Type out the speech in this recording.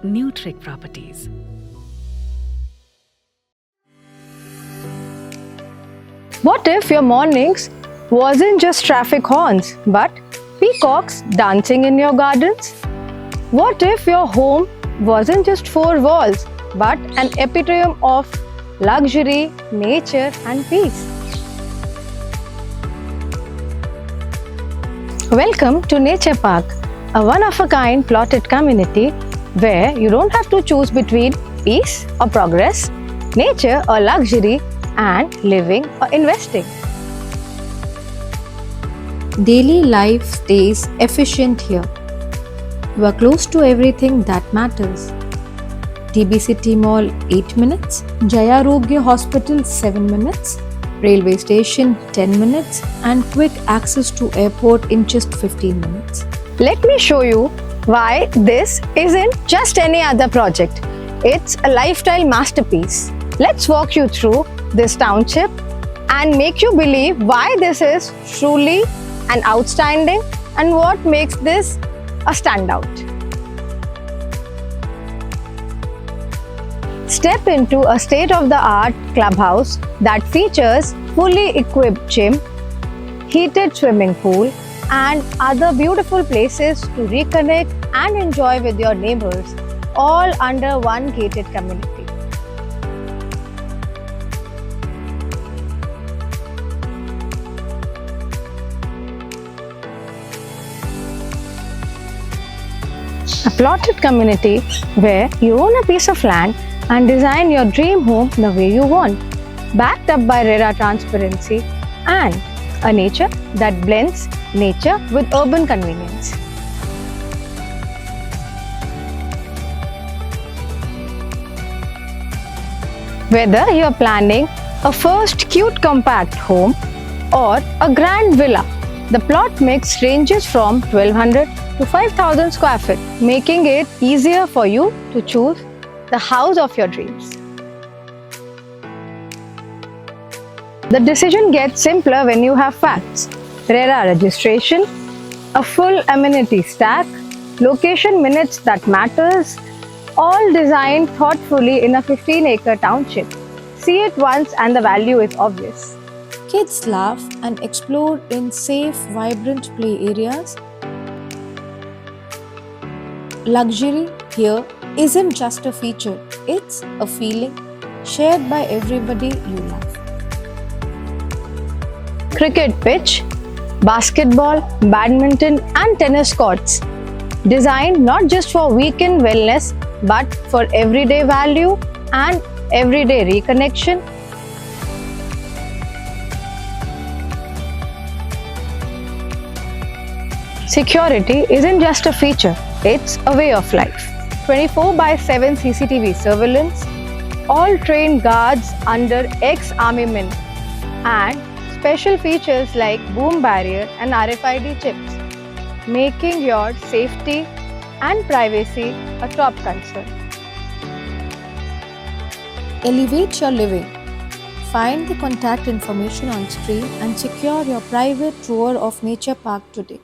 Neoteric Properties. What if your mornings wasn't just traffic horns, but peacocks dancing in your gardens? What if your home wasn't just four walls, but an epitome of luxury, nature and peace? Welcome to Nature Park, a one-of-a-kind plotted community where you don't have to choose between peace or progress, nature or luxury, and living or investing. Daily life stays efficient here. You are close to everything that matters. TB City Mall 8 minutes, Jayarogya Hospital 7 minutes, railway station 10 minutes, and quick access to airport in just 15 minutes. Let me show you why this isn't just any other project. It's a lifestyle masterpiece. Let's walk you through this township and make you believe why this is truly an outstanding and what makes this a standout. Step into a state-of-the-art clubhouse that features fully equipped gym, heated swimming pool, and other beautiful places to reconnect and enjoy with your neighbors, all under one gated community. A plotted community where you own a piece of land and design your dream home the way you want, backed up by RERA transparency and a nature that blends nature with urban convenience. Whether you're planning a first cute compact home or a grand villa, the plot mix ranges from 1200 to 5000 square feet, making it easier for you to choose the house of your dreams. The decision gets simpler when you have facts: RERA registration, a full amenity stack, location minutes that matters, all designed thoughtfully in a 15-acre township. See it once and the value is obvious. Kids laugh and explore in safe, vibrant play areas. Luxury here isn't just a feature, it's a feeling shared by everybody you love. Cricket pitch, basketball, badminton and tennis courts, designed not just for weekend wellness but for everyday value and everyday reconnection. Security isn't just a feature, it's a way of life. 24/7 CCTV surveillance, all trained guards under ex-army men, and special features like boom barrier and RFID chips, making your safety and privacy a top concern. Elevate your living. Find the contact information on screen and secure your private tour of Nature Park today.